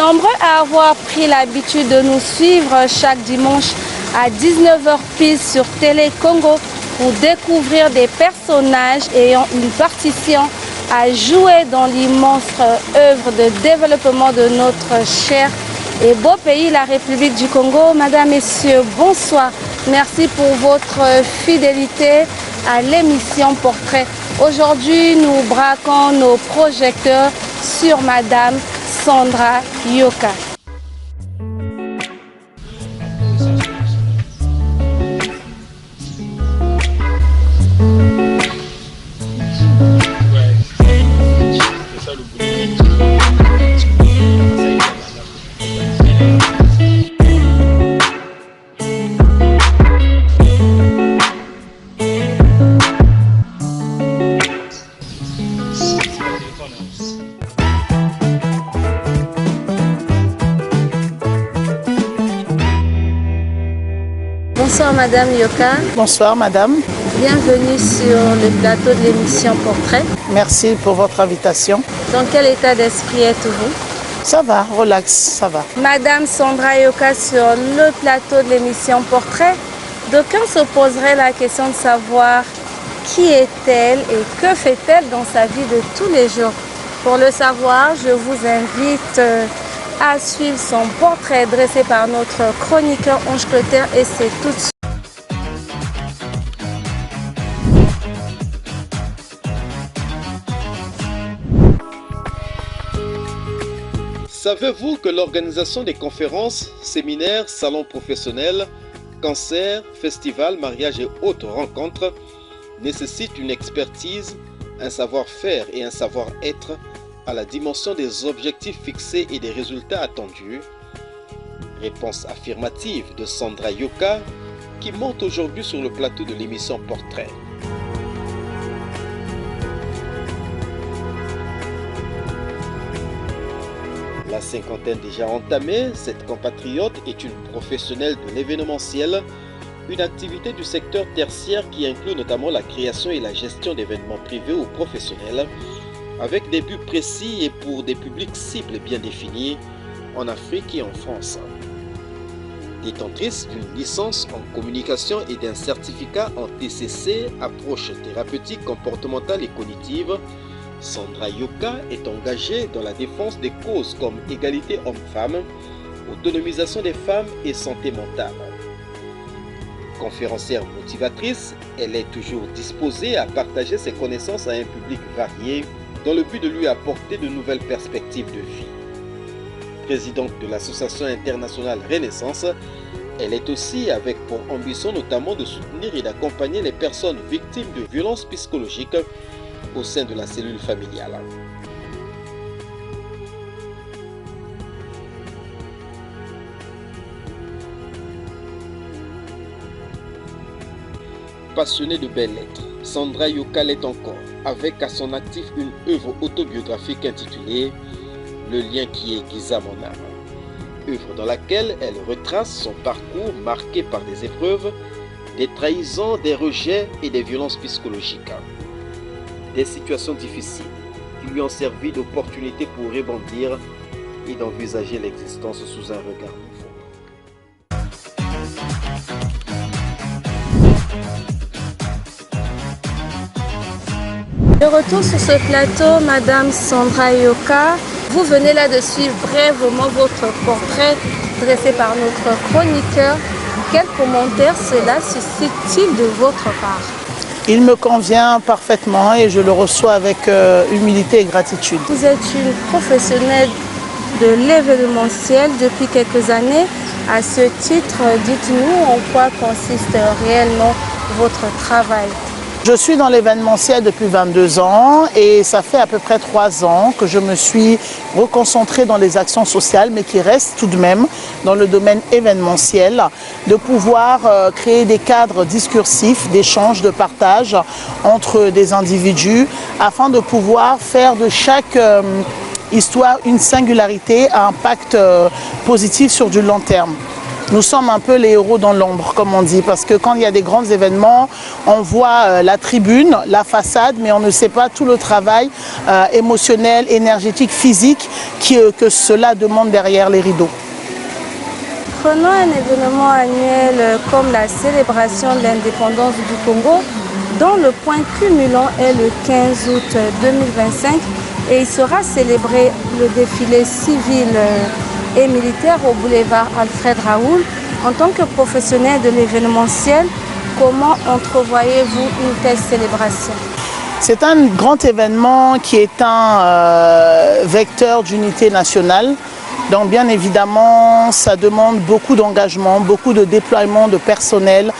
Nombreux à avoir pris l'habitude de nous suivre chaque dimanche à 19h pile sur Télé Congo pour découvrir des personnages ayant une partition à jouer dans l'immense œuvre de développement de notre cher et beau pays, la République du Congo. Madame, Messieurs, bonsoir. Merci pour votre fidélité à l'émission Portrait. Aujourd'hui, nous braquons nos projecteurs sur Madame Sandra Yoka. Bonsoir Madame Yoka. Bonsoir Madame. Bienvenue sur le plateau de l'émission Portrait. Merci pour votre invitation. Dans quel état d'esprit êtes-vous? Ça va, relax, ça va. Madame Sandra Yoka sur le plateau de l'émission Portrait. D'aucuns se poseraient la question de savoir qui est-elle et que fait-elle dans sa vie de tous les jours. Pour le savoir, je vous invite à suivre son portrait dressé par notre chroniqueur Ange Clotaire et c'est tout de suite. Savez-vous que l'organisation des conférences, séminaires, salons professionnels, concerts, festivals, mariages et autres rencontres nécessite une expertise, un savoir-faire et un savoir-être à la dimension des objectifs fixés et des résultats attendus? Réponse affirmative de Sandra Yoka qui monte aujourd'hui sur le plateau de l'émission Portrait. La cinquantaine déjà entamée, cette compatriote est une professionnelle de l'événementiel, une activité du secteur tertiaire qui inclut notamment la création et la gestion d'événements privés ou professionnels, avec des buts précis et pour des publics cibles bien définis en Afrique et en France. Détentrice d'une licence en communication et d'un certificat en TCC, approche thérapeutique, comportementale et cognitive, Sandra Yoka est engagée dans la défense des causes comme égalité homme-femme, autonomisation des femmes et santé mentale. Conférencière motivatrice, elle est toujours disposée à partager ses connaissances à un public varié dans le but de lui apporter de nouvelles perspectives de vie. Présidente de l'association internationale Renaissance, elle est aussi avec pour ambition notamment de soutenir et d'accompagner les personnes victimes de violences psychologiques au sein de la cellule familiale. Passionnée de belles lettres, Sandra Yoka l'est encore, avec à son actif une œuvre autobiographique intitulée « Le lien qui aiguisa mon âme », œuvre dans laquelle elle retrace son parcours marqué par des épreuves, des trahisons, des rejets et des violences psychologiques. Des situations difficiles qui lui ont servi d'opportunité pour rebondir et d'envisager l'existence sous un regard nouveau. De retour sur ce plateau, Madame Sandra Yoka, vous venez là de suivre brièvement votre portrait dressé par notre chroniqueur. Quel commentaire cela suscite-t-il de votre part? Il me convient parfaitement et je le reçois avec humilité et gratitude. Vous êtes une professionnelle de l'événementiel depuis quelques années. À ce titre, dites-nous en quoi consiste réellement votre travail. Je suis dans l'événementiel depuis 22 ans et ça fait à peu près 3 ans que je me suis reconcentrée dans les actions sociales, mais qui reste tout de même dans le domaine événementiel, de pouvoir créer des cadres discursifs, d'échange, de partage entre des individus, afin de pouvoir faire de chaque histoire une singularité à impact positif sur du long terme. nous sommes un peu les héros dans l'ombre, comme on dit, parce que quand il y a des grands événements, on voit la tribune, la façade, mais on ne sait pas tout le travail émotionnel, énergétique, physique que cela demande derrière les rideaux. Prenons un événement annuel comme la célébration de l'indépendance du Congo, dont le point culminant est le 15 août 2025 et il sera célébré le défilé civil et militaire au boulevard Alfred Raoul. En tant que professionnel de l'événementiel, comment entrevoyez-vous une telle célébration? C'est un grand événement qui est un vecteur d'unité nationale. Donc bien évidemment, ça demande beaucoup d'engagement, beaucoup de déploiement de personnel,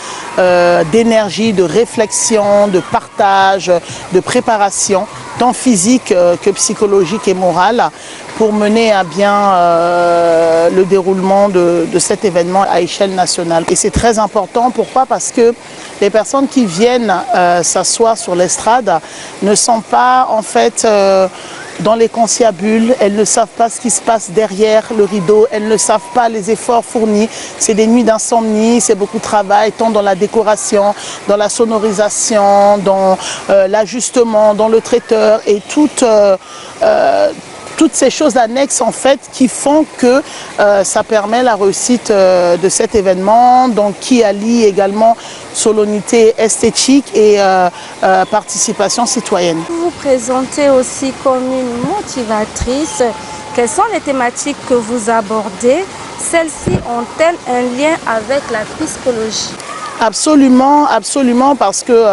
d'énergie, de réflexion, de partage, de préparation, tant physique que psychologique et morale, pour mener à bien le déroulement de cet événement à échelle nationale. Et c'est très important, pourquoi? Parce que les personnes qui viennent s'asseoir sur l'estrade ne sont pas en fait dans les conciliabules, elles ne savent pas ce qui se passe derrière le rideau, elles ne savent pas les efforts fournis. C'est des nuits d'insomnie, c'est beaucoup de travail, tant dans la décoration, dans la sonorisation, dans l'ajustement, dans le traiteur et toutes ces choses annexes en fait qui font que ça permet la réussite de cet événement, donc qui allie également solennité esthétique et participation citoyenne. Vous vous présentez aussi comme une motivatrice. Quelles sont les thématiques que vous abordez? Celles-ci ont-elles un lien avec la psychologie? Absolument, absolument, parce que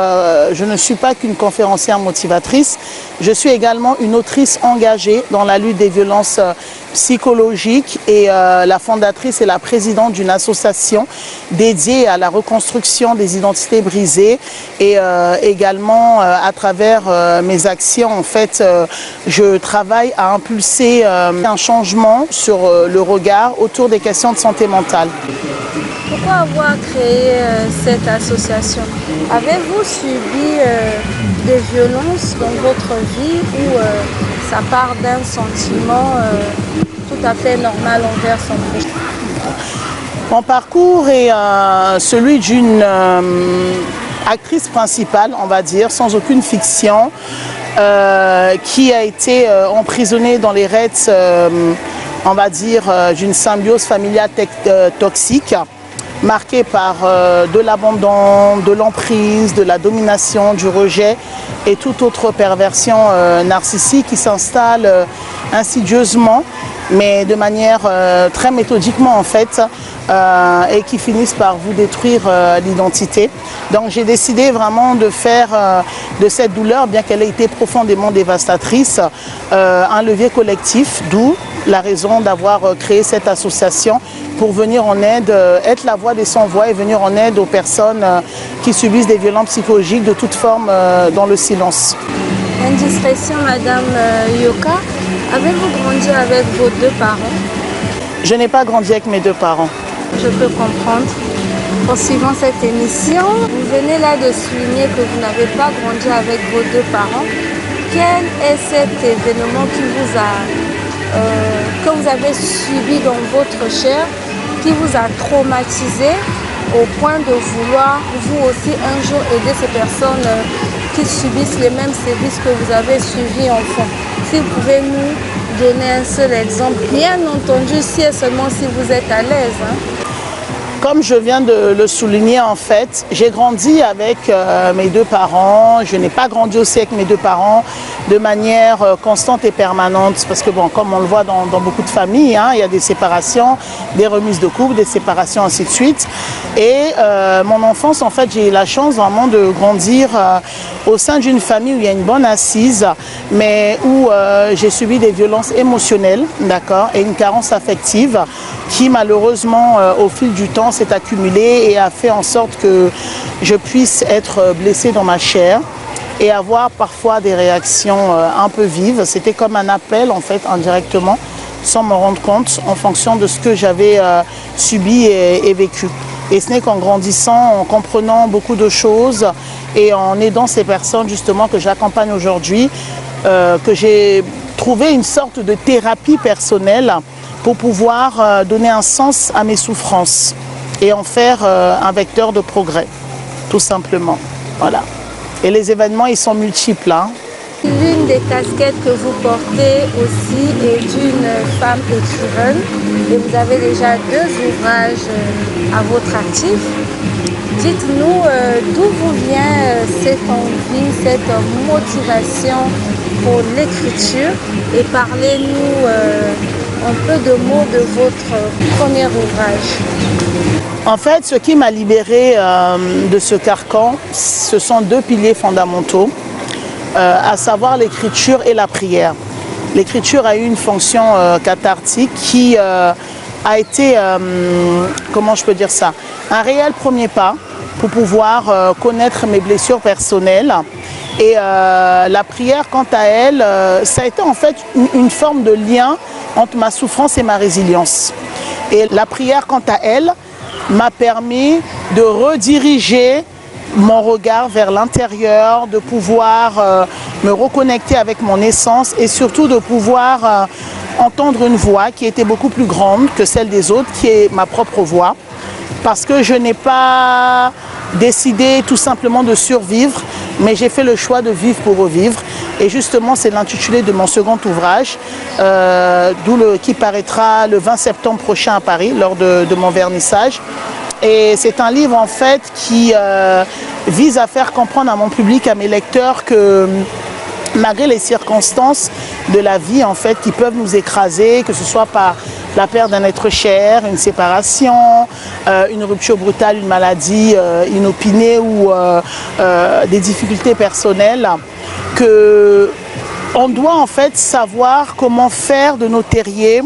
je ne suis pas qu'une conférencière motivatrice, je suis également une autrice engagée dans la lutte des violences psychologiques et la fondatrice et la présidente d'une association dédiée à la reconstruction des identités brisées et également à travers mes actions, en fait, je travaille à impulser un changement sur le regard autour des questions de santé mentale. Pourquoi avoir créé cette association? Avez-vous subi des violences dans votre vie ou ça part d'un sentiment tout à fait normal envers son prochain? Mon parcours est celui d'une actrice principale, on va dire, sans aucune fiction, qui a été emprisonnée dans les raids, on va dire, d'une symbiose familiale toxique, marqué par de l'abandon, de l'emprise, de la domination, du rejet et toute autre perversion narcissique qui s'installe insidieusement, mais de manière très méthodiquement en fait, et qui finissent par vous détruire l'identité. Donc j'ai décidé vraiment de faire de cette douleur, bien qu'elle ait été profondément dévastatrice, un levier collectif, d'où la raison d'avoir créé cette association pour venir en aide, être la voix des sans-voix et venir en aide aux personnes qui subissent des violences psychologiques de toute forme dans le silence. Indiscrétion, Madame Yoka, avez-vous grandi avec vos deux parents? Je n'ai pas grandi avec mes deux parents. Je peux comprendre. Poursuivant cette émission, vous venez là de souligner que vous n'avez pas grandi avec vos deux parents. Quel est cet événement qui vous a que vous avez subi dans votre chair, qui vous a traumatisé au point de vouloir vous aussi un jour aider ces personnes qui subissent les mêmes sévices que vous avez suivis enfant? Si vous pouvez nous donner un seul exemple, bien entendu si et seulement si vous êtes à l'aise. Comme je viens de le souligner, en fait, j'ai grandi avec mes deux parents. Je n'ai pas grandi aussi avec mes deux parents de manière constante et permanente. Parce que, bon, comme on le voit dans beaucoup de familles, hein, il y a des séparations, des remises de couple, des séparations, ainsi de suite. Et mon enfance, en fait, j'ai eu la chance vraiment de grandir au sein d'une famille où il y a une bonne assise, mais où j'ai subi des violences émotionnelles, d'accord, et une carence affective qui, malheureusement, au fil du temps, s'est accumulée et a fait en sorte que je puisse être blessée dans ma chair et avoir parfois des réactions un peu vives. C'était comme un appel, en fait, indirectement, sans me rendre compte, en fonction de ce que j'avais subi et vécu. Et ce n'est qu'en grandissant, en comprenant beaucoup de choses et en aidant ces personnes, justement, que j'accompagne aujourd'hui, que j'ai trouvé une sorte de thérapie personnelle pour pouvoir donner un sens à mes souffrances. et en faire un vecteur de progrès, tout simplement. Voilà. Et les événements, ils sont multiples. Hein. L'une des casquettes que vous portez aussi est d'une femme écrivaine et vous avez déjà 2 ouvrages à votre actif. Dites-nous d'où vous vient cette envie, cette motivation pour l'écriture et parlez-nous un peu de mots de votre premier ouvrage. En fait, ce qui m'a libérée de ce carcan, ce sont 2 piliers fondamentaux. À savoir l'écriture et la prière. L'écriture a eu une fonction cathartique qui a été, comment je peux dire ça, un réel premier pas pour pouvoir connaître mes blessures personnelles. Et la prière, quant à elle, ça a été en fait une forme de lien entre ma souffrance et ma résilience. Et la prière, quant à elle, m'a permis de rediriger mon regard vers l'intérieur, de pouvoir me reconnecter avec mon essence et surtout de pouvoir entendre une voix qui était beaucoup plus grande que celle des autres, qui est ma propre voix. Parce que je n'ai pas décidé tout simplement de survivre, mais j'ai fait le choix de vivre pour revivre. Et justement, c'est l'intitulé de mon second ouvrage, qui paraîtra le 20 septembre prochain à Paris, lors de mon vernissage. Et c'est un livre en fait qui vise à faire comprendre à mon public, à mes lecteurs que malgré les circonstances de la vie en fait qui peuvent nous écraser, que ce soit par la perte d'un être cher, une séparation, une rupture brutale, une maladie inopinée ou des difficultés personnelles, que on doit en fait savoir comment faire de nos terriers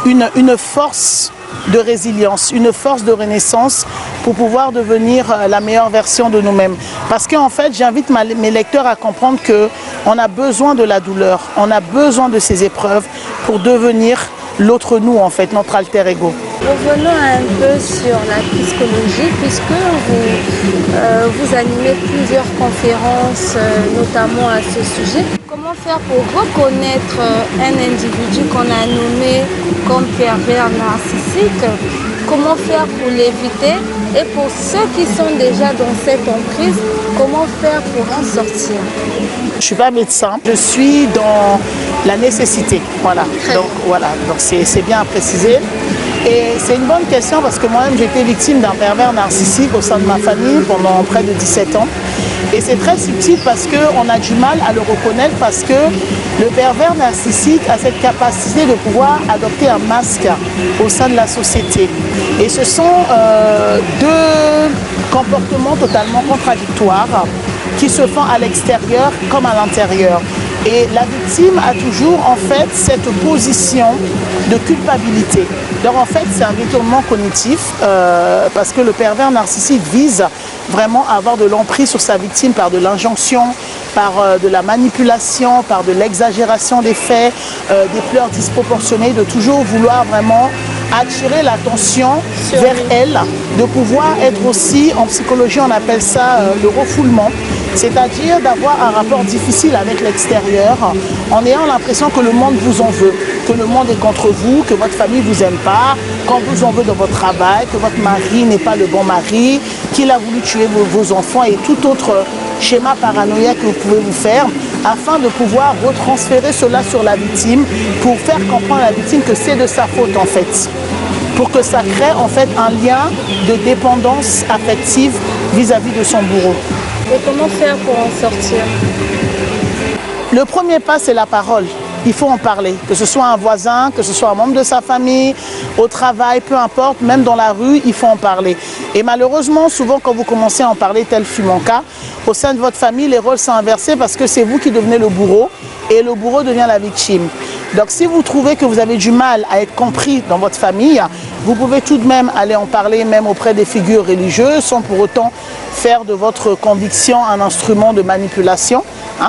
une force de résilience, une force de renaissance pour pouvoir devenir la meilleure version de nous-mêmes. Parce qu'en fait, j'invite mes lecteurs à comprendre qu'on a besoin de la douleur, on a besoin de ces épreuves pour devenir l'autre nous, en fait, notre alter ego. Revenons un peu sur la psychologie, puisque vous animez plusieurs conférences, notamment à ce sujet. Comment faire pour reconnaître un individu qu'on a nommé comme pervers narcissique? Comment faire pour l'éviter? Et pour ceux qui sont déjà dans cette emprise, comment faire pour en sortir? Je ne suis pas médecin, je suis dans la nécessité. Voilà. Donc c'est bien à préciser. Et c'est une bonne question parce que moi-même j'ai été victime d'un pervers narcissique au sein de ma famille pendant près de 17 ans. Et c'est très subtil parce qu'on a du mal à le reconnaître parce que le pervers narcissique a cette capacité de pouvoir adopter un masque au sein de la société. Et ce sont 2 comportements totalement contradictoires qui se font à l'extérieur comme à l'intérieur. Et la victime a toujours en fait cette position de culpabilité. Donc en fait c'est un détournement cognitif parce que le pervers narcissique vise vraiment à avoir de l'emprise sur sa victime par de l'injonction, par de la manipulation, par de l'exagération des faits, des pleurs disproportionnées, de toujours vouloir vraiment attirer l'attention vers elle, de pouvoir être aussi, en psychologie on appelle ça le refoulement, c'est-à-dire d'avoir un rapport difficile avec l'extérieur en ayant l'impression que le monde vous en veut, que le monde est contre vous, que votre famille ne vous aime pas, qu'on vous en veut dans votre travail, que votre mari n'est pas le bon mari, qu'il a voulu tuer vos enfants et tout autre schéma paranoïaque que vous pouvez vous faire afin de pouvoir retransférer cela sur la victime pour faire comprendre à la victime que c'est de sa faute en fait. Pour que ça crée en fait un lien de dépendance affective vis-à-vis de son bourreau. Et comment faire pour en sortir? Le premier pas, c'est la parole. Il faut en parler, que ce soit un voisin, que ce soit un membre de sa famille, au travail, peu importe, même dans la rue, il faut en parler. Et malheureusement, souvent quand vous commencez à en parler, tel fut mon cas, au sein de votre famille, les rôles sont inversés parce que c'est vous qui devenez le bourreau et le bourreau devient la victime. Donc si vous trouvez que vous avez du mal à être compris dans votre famille, vous pouvez tout de même aller en parler même auprès des figures religieuses sans pour autant faire de votre conviction un instrument de manipulation,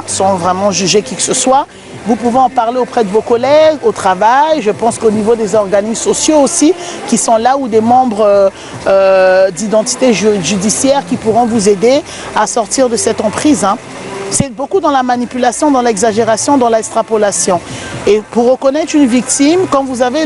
sans vraiment juger qui que ce soit. Vous pouvez en parler auprès de vos collègues, au travail, je pense qu'au niveau des organismes sociaux aussi, qui sont là où des membres d'identité judiciaire qui pourront vous aider à sortir de cette emprise. C'est beaucoup dans la manipulation, dans l'exagération, dans l'extrapolation. Et pour reconnaître une victime, quand vous avez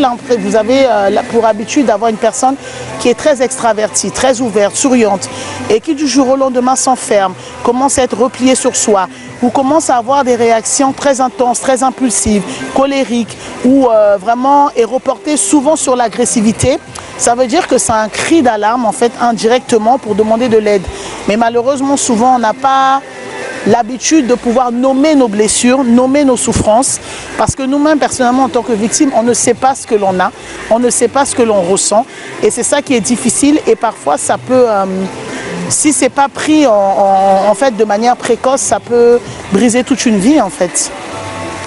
pour habitude d'avoir une personne qui est très extravertie, très ouverte, souriante, et qui du jour au lendemain s'enferme, commence à être repliée sur soi, ou commence à avoir des réactions très intenses, très impulsives, colériques, ou vraiment est reportée souvent sur l'agressivité, ça veut dire que c'est un cri d'alarme en fait indirectement pour demander de l'aide. Mais malheureusement souvent on n'a pas l'habitude de pouvoir nommer nos blessures, nommer nos souffrances, parce que nous-mêmes personnellement en tant que victimes, on ne sait pas ce que l'on a, on ne sait pas ce que l'on ressent, et c'est ça qui est difficile, et parfois ça peut, si c'est pas pris en fait de manière précoce, ça peut briser toute une vie en fait.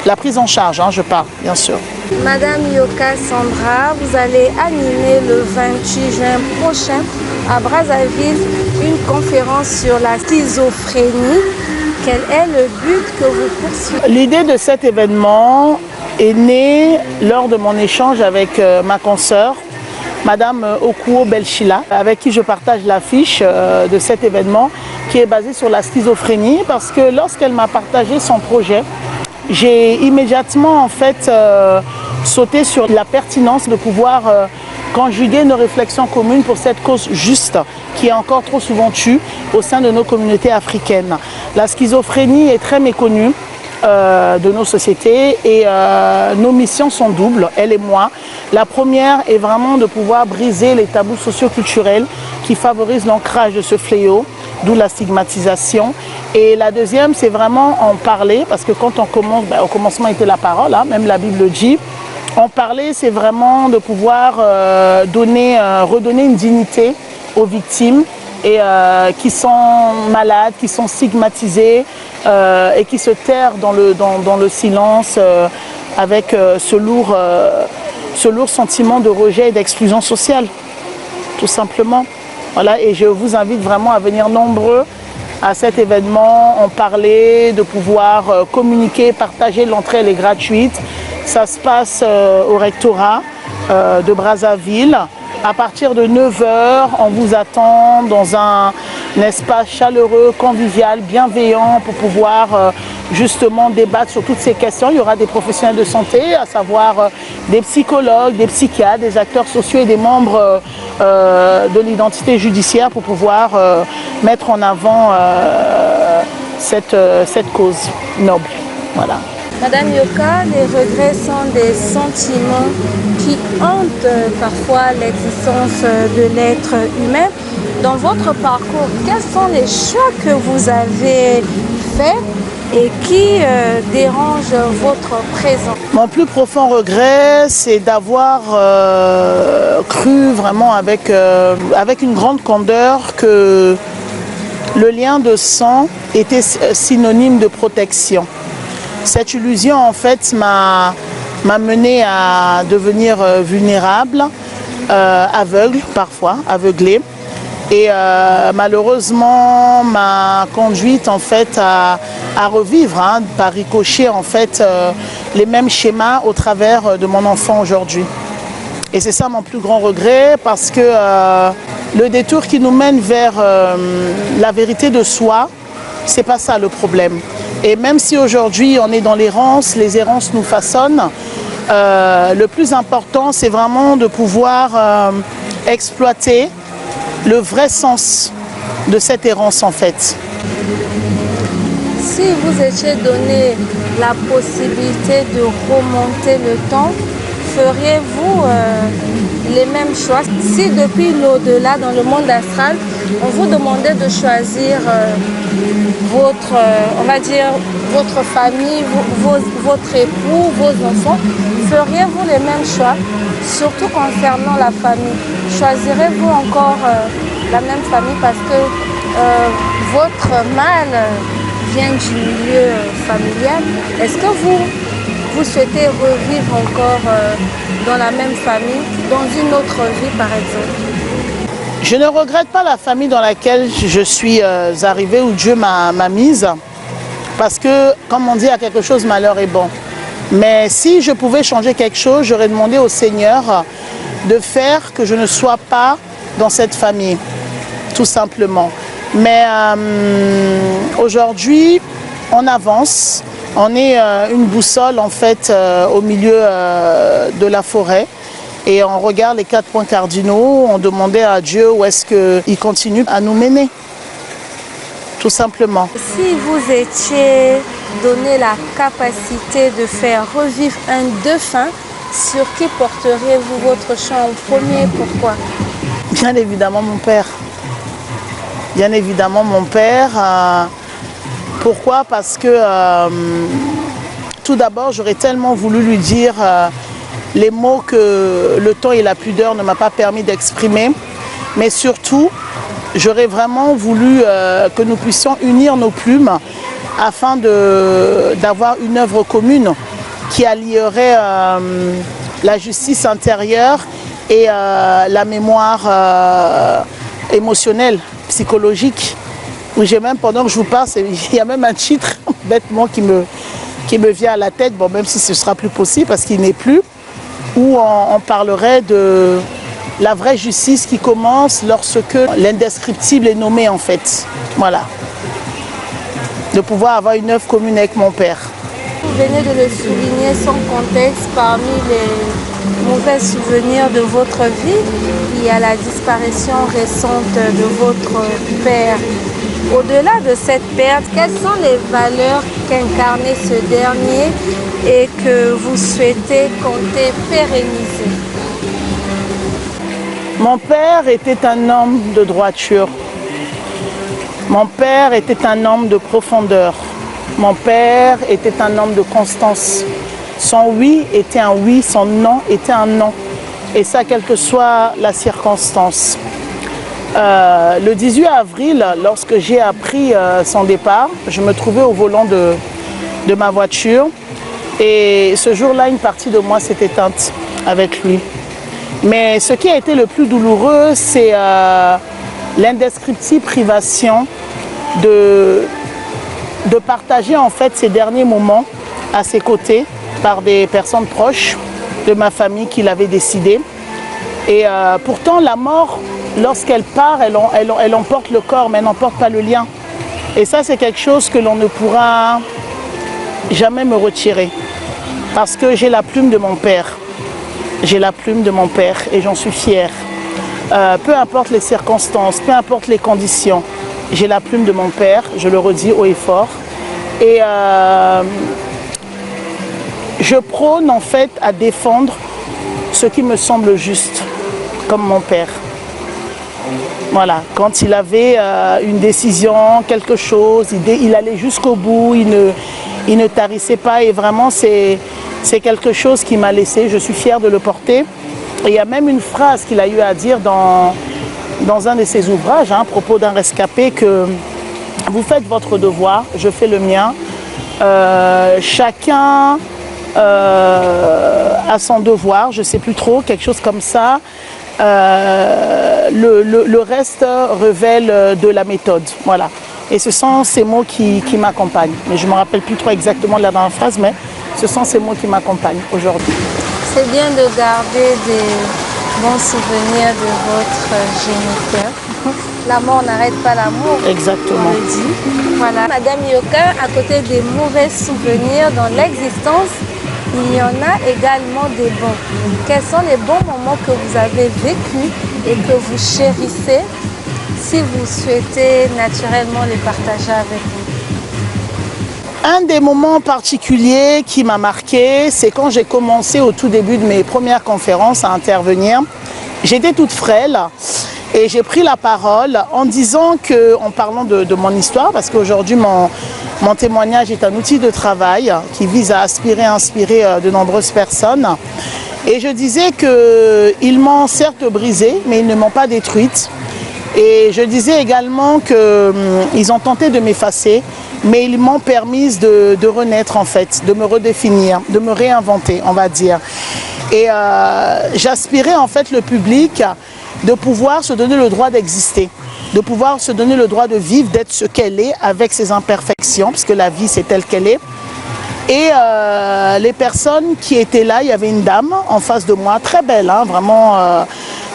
La prise en charge, hein, je parle, bien sûr. Madame Yoka Sandra, vous allez animer le 28 juin prochain à Brazzaville une conférence sur la schizophrénie. Quel est le but que vous poursuivez? L'idée de cet événement est née lors de mon échange avec ma consoeur, Madame Okuo Belchila, avec qui je partage l'affiche de cet événement qui est basé sur la schizophrénie, parce que lorsqu'elle m'a partagé son projet, j'ai immédiatement en fait sauté sur la pertinence de pouvoir conjuguer nos réflexions communes pour cette cause juste qui est encore trop souvent tue au sein de nos communautés africaines. La schizophrénie est très méconnue de nos sociétés et nos missions sont doubles, elle et moi. La première est vraiment de pouvoir briser les tabous socioculturels qui favorisent l'ancrage de ce fléau, d'où la stigmatisation. Et la deuxième, c'est vraiment en parler, parce que quand on commence, au commencement était la parole, hein, même la Bible dit. En parler, c'est vraiment de pouvoir redonner une dignité aux victimes et qui sont malades, qui sont stigmatisées et qui se terrent dans le silence avec ce lourd sentiment de rejet et d'exclusion sociale, tout simplement. Voilà, et je vous invite vraiment à venir nombreux à cet événement, en parler, de pouvoir communiquer, partager. L'entrée elle est gratuite. Ça se passe au rectorat de Brazzaville. À partir de 9h, on vous attend dans un espace chaleureux, convivial, bienveillant pour pouvoir justement débattre sur toutes ces questions. Il y aura des professionnels de santé, à savoir des psychologues, des psychiatres, des acteurs sociaux et des membres de l'identité judiciaire pour pouvoir mettre en avant cette cause noble. Voilà. Madame Yoka, les regrets sont des sentiments qui hantent parfois l'existence de l'être humain. Dans votre parcours, quels sont les choix que vous avez faits et qui dérangent votre présent? Mon plus profond regret, c'est d'avoir cru vraiment avec une grande candeur que le lien de sang était synonyme de protection. Cette illusion, en fait, m'a mené à devenir vulnérable, aveugle parfois, aveuglée. Et malheureusement, m'a conduite en fait à revivre, hein, par ricochet, en fait, les mêmes schémas au travers de mon enfant aujourd'hui. Et c'est ça mon plus grand regret, parce que le détour qui nous mène vers la vérité de soi, c'est pas ça le problème. Et même si aujourd'hui on est dans l'errance, les errances nous façonnent, le plus important c'est vraiment de pouvoir exploiter le vrai sens de cette errance en fait. Si vous étiez donné la possibilité de remonter le temps, feriez-vous les mêmes choix? Si depuis l'au-delà, dans le monde astral, on vous demandait de choisir votre, on va dire, votre famille, votre époux, vos enfants, feriez-vous les mêmes choix? Surtout concernant la famille. Choisirez-vous encore la même famille parce que votre mal vient du milieu familial? Est-ce que vous souhaitez revivre encore dans la même famille, dans une autre vie par exemple? Je ne regrette pas la famille dans laquelle je suis arrivée, où Dieu m'a mise, parce que, comme on dit, à quelque chose, malheur est bon. Mais si je pouvais changer quelque chose, j'aurais demandé au Seigneur de faire que je ne sois pas dans cette famille, tout simplement. Mais aujourd'hui, on avance, On est une boussole en fait au milieu de la forêt. Et on regarde les 4 points cardinaux, on demandait à Dieu où est-ce qu'il continue à nous mener. Tout simplement. Si vous étiez donné la capacité de faire revivre un défunt, sur qui porteriez-vous votre chant en premier? Pourquoi? Bien évidemment mon père. Bien évidemment mon père. Pourquoi? Parce que tout d'abord j'aurais tellement voulu lui dire les mots que le temps et la pudeur ne m'a pas permis d'exprimer. Mais surtout, j'aurais vraiment voulu que nous puissions unir nos plumes afin d'avoir une œuvre commune qui allierait la justice intérieure et la mémoire émotionnelle, psychologique. Où j'ai même, pendant que je vous parle, il y a même un titre bêtement qui me vient à la tête, bon, même si ce sera plus possible parce qu'il n'est plus, où on parlerait de la vraie justice qui commence lorsque l'indescriptible est nommé en fait. Voilà. De pouvoir avoir une œuvre commune avec mon père. Vous venez de le souligner sans contexte, parmi les mauvais souvenirs de votre vie, il y a la disparition récente de votre père. Au-delà de cette perte, quelles sont les valeurs qu'incarnait ce dernier et que vous souhaitez compter pérenniser? Mon père était un homme de droiture. Mon père était un homme de profondeur. Mon père était un homme de constance. Son oui était un oui, son non était un non. Et ça, quelle que soit la circonstance. Le 18 avril, lorsque j'ai appris son départ, je me trouvais au volant de ma voiture. Et ce jour-là, une partie de moi s'est éteinte avec lui. Mais ce qui a été le plus douloureux, c'est l'indescriptible privation de partager en fait ces derniers moments à ses côtés par des personnes proches de ma famille qui l'avaient décidé. Et pourtant, la mort, lorsqu'elle part, elle emporte le corps, mais elle n'emporte pas le lien. Et ça, c'est quelque chose que l'on ne pourra jamais me retirer. Parce que j'ai la plume de mon père. J'ai la plume de mon père et j'en suis fière. Peu importe les circonstances, peu importe les conditions, j'ai la plume de mon père, je le redis haut et fort. Et je prône en fait à défendre ce qui me semble juste, comme mon père. Voilà, quand il avait une décision, quelque chose, il allait jusqu'au bout, il ne tarissait pas et vraiment c'est quelque chose qui m'a laissé, je suis fière de le porter. Et il y a même une phrase qu'il a eu à dire dans un de ses ouvrages, à propos d'un rescapé, que vous faites votre devoir, je fais le mien. Chacun a son devoir, je ne sais plus trop, quelque chose comme ça. Le reste révèle de la méthode. Voilà. Et ce sont ces mots qui m'accompagnent. Mais je ne me rappelle plus trop exactement la dernière phrase, mais ce sont ces mots qui m'accompagnent aujourd'hui. C'est bien de garder des bons souvenirs de votre géniteur. La mort n'arrête pas l'amour. Exactement. On le dit. Voilà. Madame Yoka, à côté des mauvais souvenirs dans l'existence, il y en a également des bons. Quels sont les bons moments que vous avez vécus et que vous chérissez, si vous souhaitez naturellement les partager avec nous? Un des moments particuliers qui m'a marqué, c'est quand j'ai commencé au tout début de mes premières conférences à intervenir. J'étais toute frêle et j'ai pris la parole en disant que, en parlant de mon histoire, parce qu'aujourd'hui mon témoignage est un outil de travail qui vise à inspirer de nombreuses personnes. Et je disais qu'ils m'ont certes brisée, mais ils ne m'ont pas détruite. Et je disais également qu'ils ont tenté de m'effacer, mais ils m'ont permis de renaître en fait, de me redéfinir, de me réinventer, on va dire. Et j'aspirais en fait le public de pouvoir se donner le droit d'exister, de pouvoir se donner le droit de vivre, d'être ce qu'elle est avec ses imperfections, parce que la vie c'est telle qu'elle est. Et les personnes qui étaient là, il y avait une dame en face de moi, très belle, hein, vraiment,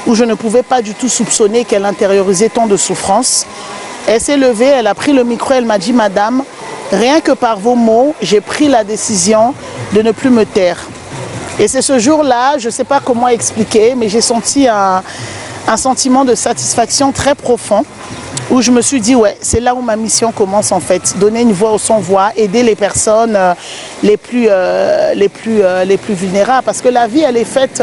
où je ne pouvais pas du tout soupçonner qu'elle intériorisait tant de souffrance. Elle s'est levée, elle a pris le micro, elle m'a dit « Madame, rien que par vos mots, j'ai pris la décision de ne plus me taire. Et c'est ce jour-là, je ne sais pas comment expliquer, mais j'ai senti un sentiment de satisfaction très profond où je me suis dit, ouais, c'est là où ma mission commence en fait. Donner une voix aux sans-voix, aider les personnes les plus vulnérables. Parce que la vie, elle est faite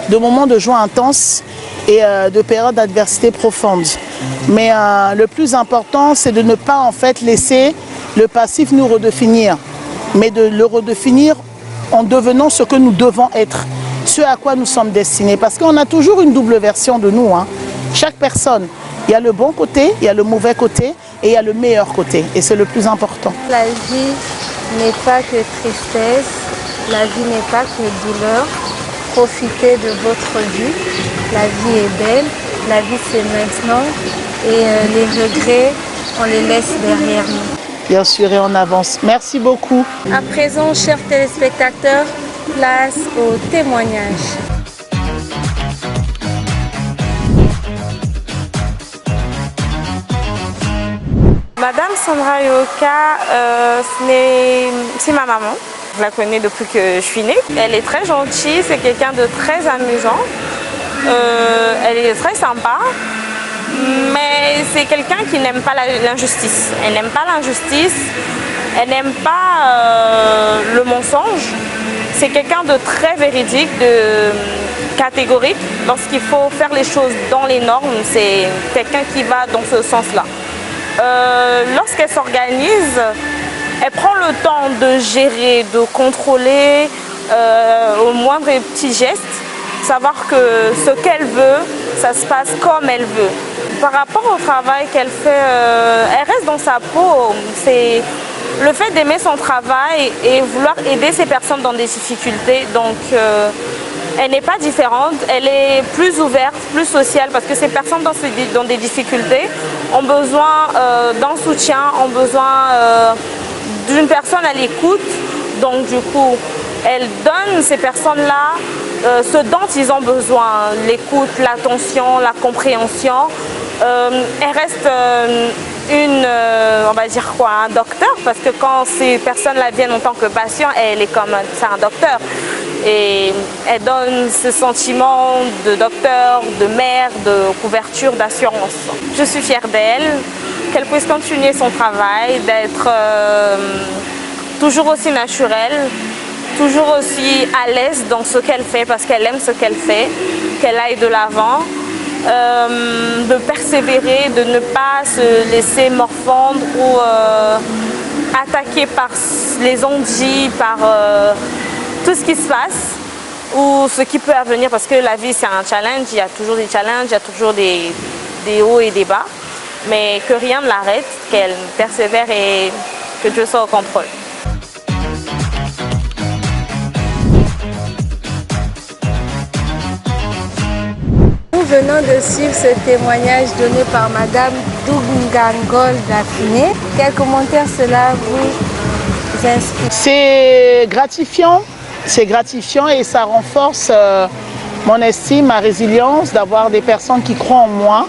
de moments de joie intense et de périodes d'adversité profonde. Mais le plus important, c'est de ne pas en fait laisser le passif nous redéfinir, mais de le redéfinir en devenant ce que nous devons être, ce à quoi nous sommes destinés. Parce qu'on a toujours une double version de nous, hein. Chaque personne, il y a le bon côté, il y a le mauvais côté et il y a le meilleur côté. Et c'est le plus important. La vie n'est pas que tristesse, la vie n'est pas que douleur. Profitez de votre vie. La vie est belle, la vie c'est maintenant. Et les regrets, on les laisse derrière nous. Bien sûr, et on avance. Merci beaucoup. À présent, chers téléspectateurs, place au témoignage. Madame Sandra Yoka, c'est ma maman. Je la connais depuis que je suis née. Elle est très gentille, c'est quelqu'un de très amusant. Elle est très sympa. Mais c'est quelqu'un qui n'aime pas l'injustice. Elle n'aime pas l'injustice, elle n'aime pas le mensonge. C'est quelqu'un de très véridique, de catégorique. Lorsqu'il faut faire les choses dans les normes, c'est quelqu'un qui va dans ce sens-là. Lorsqu'elle s'organise, elle prend le temps de gérer, de contrôler au moindre petit geste, savoir que ce qu'elle veut, ça se passe comme elle veut. Par rapport au travail qu'elle fait, elle reste dans sa peau. C'est le fait d'aimer son travail et vouloir aider ces personnes dans des difficultés. Donc, elle n'est pas différente, elle est plus ouverte, plus sociale, parce que ces personnes dans des difficultés ont besoin d'un soutien, ont besoin d'une personne à l'écoute. Donc, du coup, elle donne ces personnes-là ce dont ils ont besoin, l'écoute, l'attention, la compréhension. Elle reste on va dire quoi, un docteur, parce que quand ces personnes-là viennent en tant que patient, elle est comme c'est un docteur. Et elle donne ce sentiment de docteur, de mère, de couverture, d'assurance. Je suis fière d'elle, qu'elle puisse continuer son travail, d'être toujours aussi naturelle, toujours aussi à l'aise dans ce qu'elle fait, parce qu'elle aime ce qu'elle fait, qu'elle aille de l'avant. De persévérer, de ne pas se laisser morfondre ou attaquer par les ondits, par tout ce qui se passe ou ce qui peut advenir, parce que la vie c'est un challenge, il y a toujours des challenges, il y a toujours des hauts et des bas, mais que rien ne l'arrête, qu'elle persévère et que Dieu soit au contrôle. Nous venons de suivre ce témoignage donné par Madame Doungangol Daphné. Quel commentaire cela vous inspire? C'est gratifiant et ça renforce mon estime, ma résilience d'avoir des personnes qui croient en moi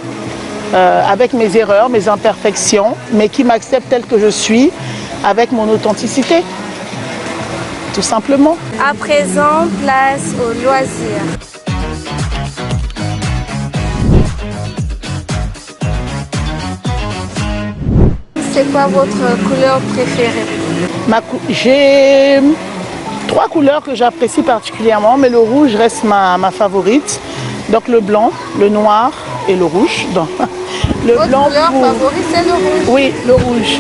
avec mes erreurs, mes imperfections, mais qui m'acceptent telle que je suis avec mon authenticité, tout simplement. À présent, place au loisir. C'est quoi votre couleur préférée? J'ai 3 couleurs que j'apprécie particulièrement, mais le rouge reste ma favorite. Donc le blanc, le noir et le rouge. Donc, votre couleur favorite, c'est le rouge? Oui, le rouge.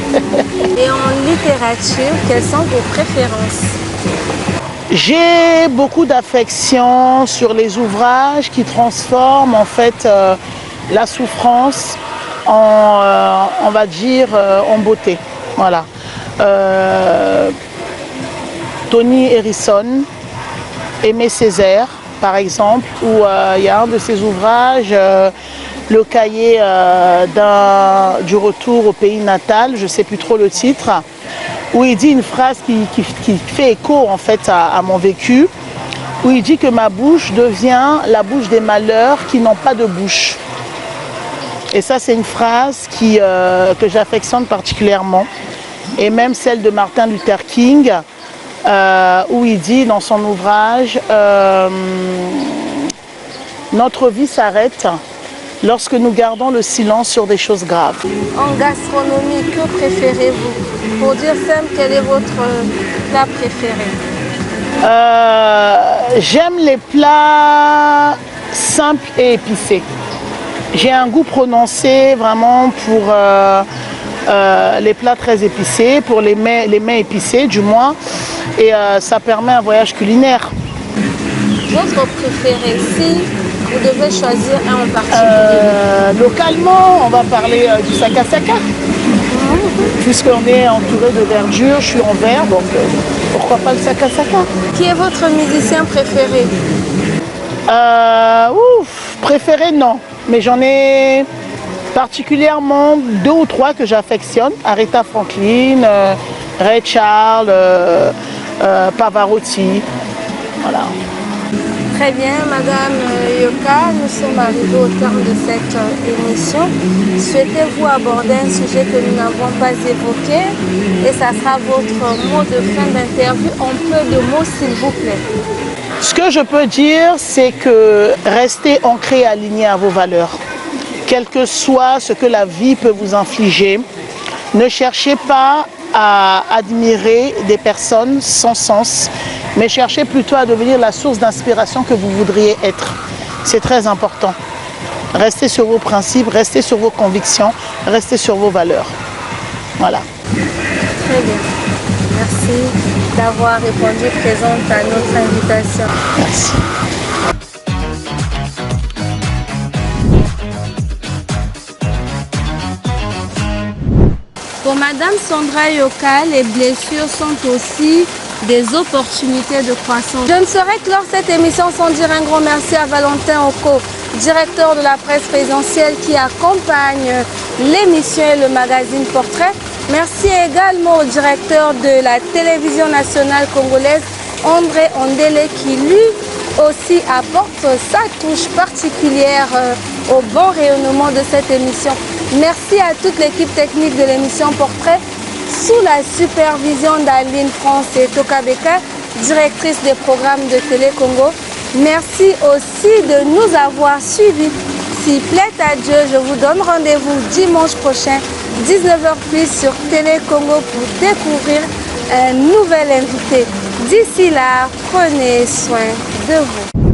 Et en littérature, quelles sont vos préférences? J'ai beaucoup d'affection sur les ouvrages qui transforment en fait la souffrance en, on va dire, en beauté. Voilà. Tony Harrison, Aimé Césaire, par exemple, où il y a un de ses ouvrages, le cahier du retour au pays natal, je ne sais plus trop le titre, où il dit une phrase qui fait écho en fait à mon vécu, où il dit que ma bouche devient la bouche des malheurs qui n'ont pas de bouche. Et ça, c'est une phrase que j'affectionne particulièrement. Et même celle de Martin Luther King, où il dit dans son ouvrage « Notre vie s'arrête lorsque nous gardons le silence sur des choses graves. » En gastronomie, que préférez-vous? Pour dire simple, quel est votre plat préféré? J'aime les plats simples et épicés. J'ai un goût prononcé vraiment pour les plats très épicés, pour les mets épicés du moins, et ça permet un voyage culinaire. Votre préféré, si vous devez choisir un en particulier? Localement, on va parler du sakasaka. Puisqu'on est entouré de verdure, je suis en vert, donc pourquoi pas le sakasaka? Qui est votre musicien préféré? Préféré, non. Mais j'en ai particulièrement 2 ou 3 que j'affectionne. Aretha Franklin, Ray Charles, Pavarotti. Voilà. Très bien, Madame Yoka, nous sommes arrivés au terme de cette émission. Souhaitez-vous aborder un sujet que nous n'avons pas évoqué? Et ça sera votre mot de fin d'interview en peu de mots, s'il vous plaît. Ce que je peux dire, c'est que restez ancré et aligné à vos valeurs. Quel que soit ce que la vie peut vous infliger, ne cherchez pas à admirer des personnes sans sens, mais cherchez plutôt à devenir la source d'inspiration que vous voudriez être. C'est très important. Restez sur vos principes, restez sur vos convictions, restez sur vos valeurs. Voilà. Très bien. Merci d'avoir répondu présente à notre invitation. Merci. Pour Madame Sandra Yoka, les blessures sont aussi des opportunités de croissance. Je ne saurais clore cette émission sans dire un grand merci à Valentin Oko, directeur de la presse présidentielle qui accompagne l'émission et le magazine Portrait. Merci également au directeur de la télévision nationale congolaise, André Ondele, qui lui aussi apporte sa touche particulière au bon rayonnement de cette émission. Merci à toute l'équipe technique de l'émission Portrait, sous la supervision d'Aline France et Tokabeka, directrice des programmes de Télé Congo. Merci aussi de nous avoir suivis. S'il plaît à Dieu, je vous donne rendez-vous dimanche prochain, 19h sur Télé Congo pour découvrir un nouvel invité. D'ici là, prenez soin de vous.